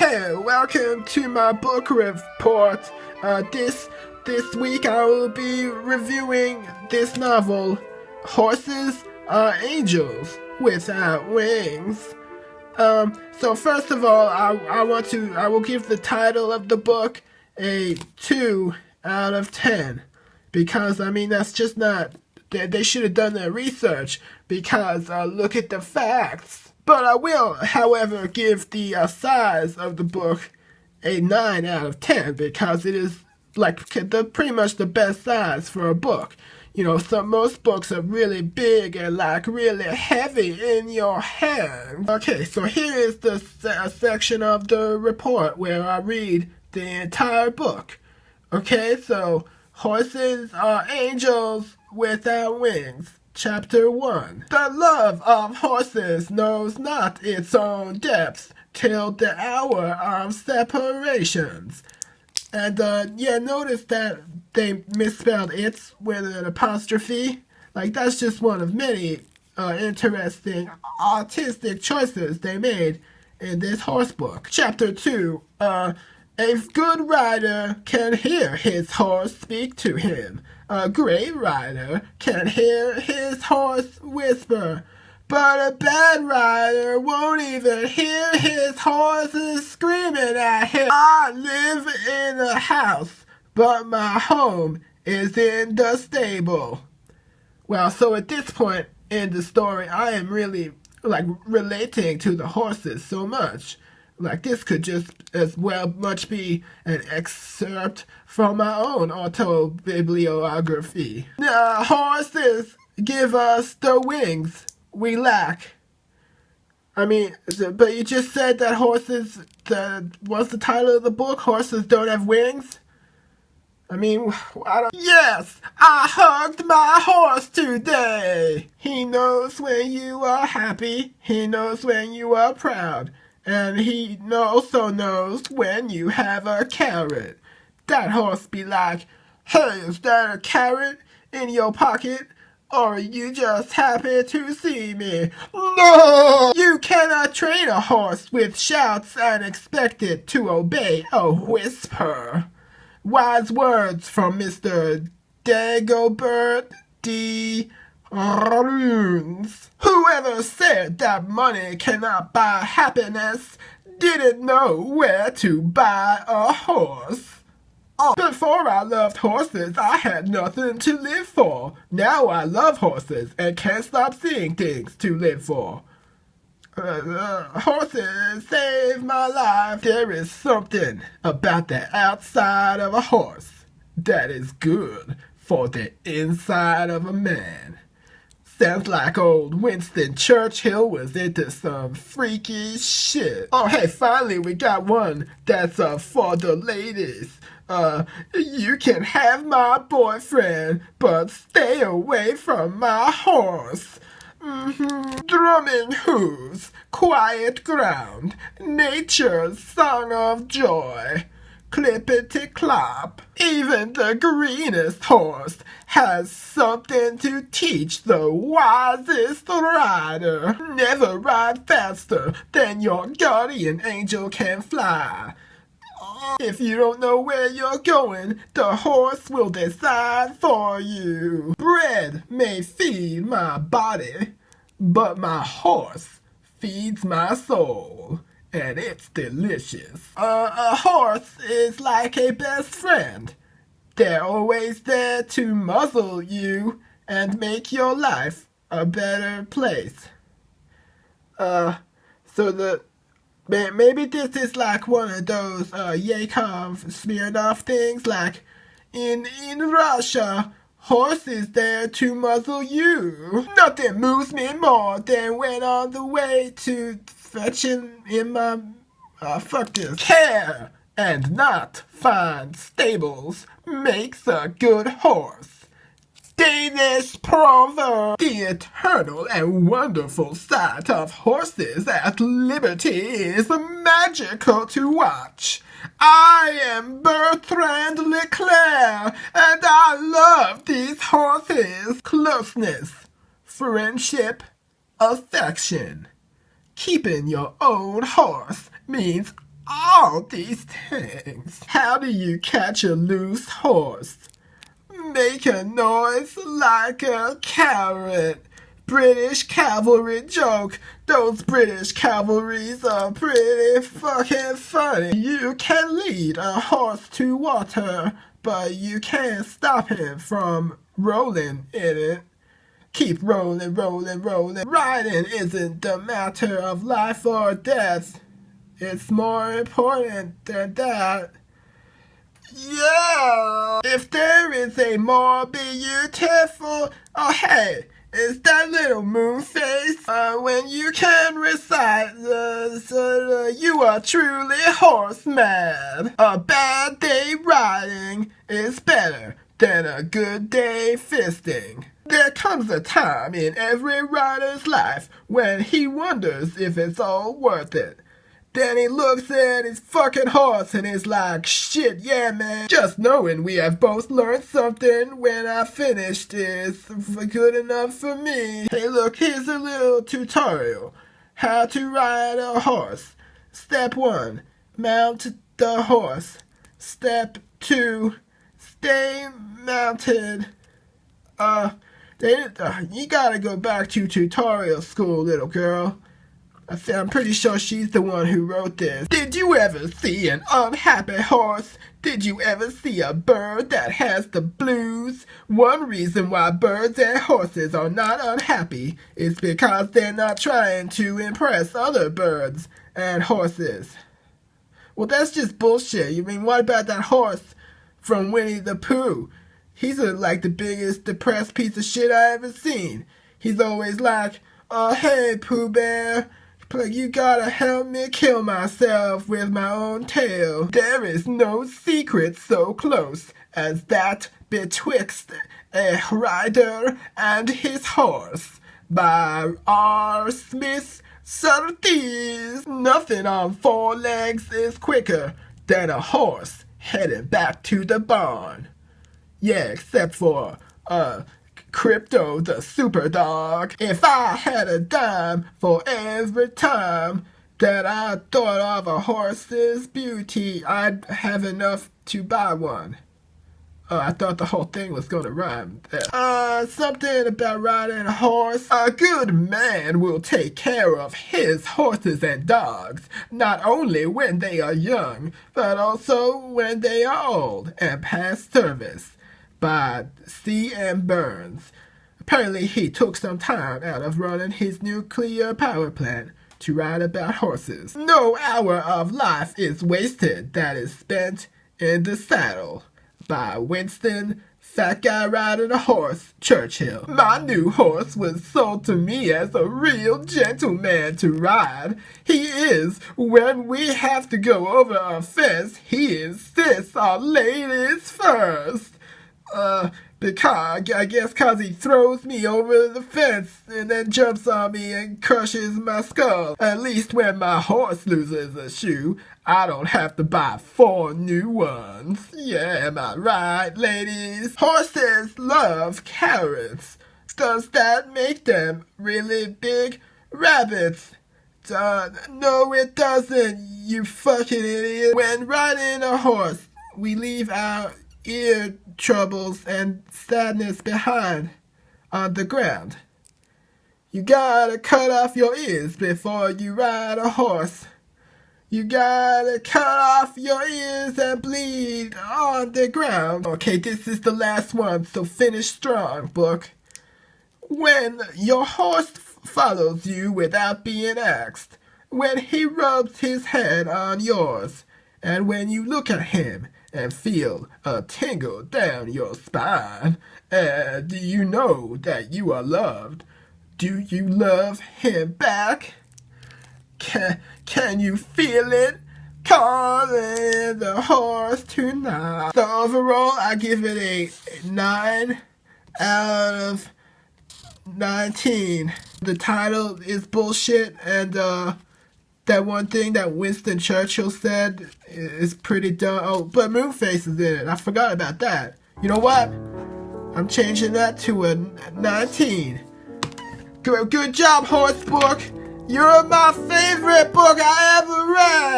Hey, welcome to my book report. This week I will be reviewing this novel, Horses Are Angels Without Wings. So first of all, I will give the title of the book a 2 out of 10. Because, that's just not, they should have done their research, because look at the facts. But I will, however, give the size of the book a 9 out of 10, because it is pretty much the best size for a book. Most books are really big and really heavy in your hand. Okay, so here is the section of the report where I read the entire book. Okay, so Horses Are Angels Without Wings. Chapter 1. The love of horses knows not its own depths till the hour of separations. And, notice that they misspelled it's with an apostrophe. That's just one of many interesting artistic choices they made in this horse book. Chapter 2. A good rider can hear his horse speak to him. A great rider can hear his horse whisper, but a bad rider won't even hear his horses screaming at him. I live in a house, but my home is in the stable. Well, so at this point in the story, I am really, relating to the horses so much. This could just as well much be an excerpt from my own autobibliography. The horses give us the wings we lack. But you just said that horses, what's the title of the book? Horses don't have wings? Yes, I hugged my horse today. He knows when you are happy. He knows when you are proud. And he also knows when you have a carrot. That horse be like, hey, is that a carrot in your pocket? Or are you just happy to see me? No! You cannot train a horse with shouts and expect it to obey a whisper. Wise words from Mr. Dagobert D. Runes. Whoever said that money cannot buy happiness didn't know where to buy a horse. Before I loved horses, I had nothing to live for. Now I love horses and can't stop seeing things to live for. Horses save my life. There is something about the outside of a horse that is good for the inside of a man. Sounds like old Winston Churchill was into some freaky shit. Oh, hey, finally we got one that's for the ladies. You can have my boyfriend, but stay away from my horse. Drumming hooves, quiet ground, nature's song of joy. Clippity-clop. Even the greenest horse has something to teach the wisest rider. Never ride faster than your guardian angel can fly. If you don't know where you're going, the horse will decide for you. Bread may feed my body, but my horse feeds my soul. And it's delicious. A horse is like a best friend. They're always there to muzzle you and make your life a better place. Maybe this is like one of those Yakov Smirnoff things, like in Russia, horse is there to muzzle you. Nothing moves me more than when on the way to fetching in my care and not find stables makes a good horse. Danish proverb. The eternal and wonderful sight of horses at liberty is magical to watch. I am Bertrand Leclerc, and I love these horses. Closeness, friendship, affection. Keeping your own horse means all these things. How do you catch a loose horse? Make a noise like a carrot. British cavalry joke. Those British cavalries are pretty fucking funny. You can lead a horse to water, but you can't stop him from rolling in it. Keep rolling, rolling, rolling. Riding isn't the matter of life or death. It's more important than that. Yeah! If there is a more beautiful... Oh, hey! It's that little moon face. When you can recite you are truly horse mad. A bad day riding is better than a good day fisting. There comes a time in every rider's life when he wonders if it's all worth it. Then he looks at his fucking horse and is like, shit, yeah, man. Just knowing we have both learned something when I finished is good enough for me. Hey, look, here's a little tutorial. How to ride a horse. Step 1, mount the horse. Step 2, stay mounted. You gotta go back to tutorial school, little girl. I'm pretty sure she's the one who wrote this. Did you ever see an unhappy horse? Did you ever see a bird that has the blues? One reason why birds and horses are not unhappy is because they're not trying to impress other birds and horses. Well, that's just bullshit. You mean, what about that horse from Winnie the Pooh? He's like the biggest depressed piece of shit I ever seen. He's always like, oh, hey, Pooh Bear. You gotta help me kill myself with my own tail. There is no secret so close as that betwixt a rider and his horse. By R. Smith Surtees. Nothing on 4 legs is quicker than a horse heading back to the barn. Yeah, except for, Crypto the super dog. If I had a dime for every time that I thought of a horse's beauty, I'd have enough to buy one. I thought the whole thing was gonna rhyme there. Something about riding a horse. A good man will take care of his horses and dogs, not only when they are young, but also when they are old and past service. By C.M. Burns. Apparently he took some time out of running his nuclear power plant to write about horses. No hour of life is wasted that is spent in the saddle. By Winston, Fat Guy Riding a Horse, Churchill. My new horse was sold to me as a real gentleman to ride. He is, when we have to go over a fence, he insists on ladies first. Because, I guess cause he throws me over the fence and then jumps on me and crushes my skull. At least when my horse loses a shoe, I don't have to buy 4 new ones. Yeah, am I right, ladies? Horses love carrots. Does that make them really big rabbits? No, it doesn't, you fucking idiot. When riding a horse, we leave our ear troubles and sadness behind on the ground. You gotta cut off your ears before you ride a horse. You gotta cut off your ears and bleed on the ground. Okay, this is the last one, so finish strong, book. When your horse follows you without being asked, when he rubs his head on yours, and when you look at him and feel a tingle down your spine, do you know that you are loved? Do you love him back? Can you feel it? Calling the horse tonight. So overall, I give it a 9 out of 19. The title is bullshit, and that one thing that Winston Churchill said is pretty dumb. Oh, but Moonface is in it. I forgot about that. You know what? I'm changing that to a 19. Good job, Horse Book. You're my favorite book I ever read.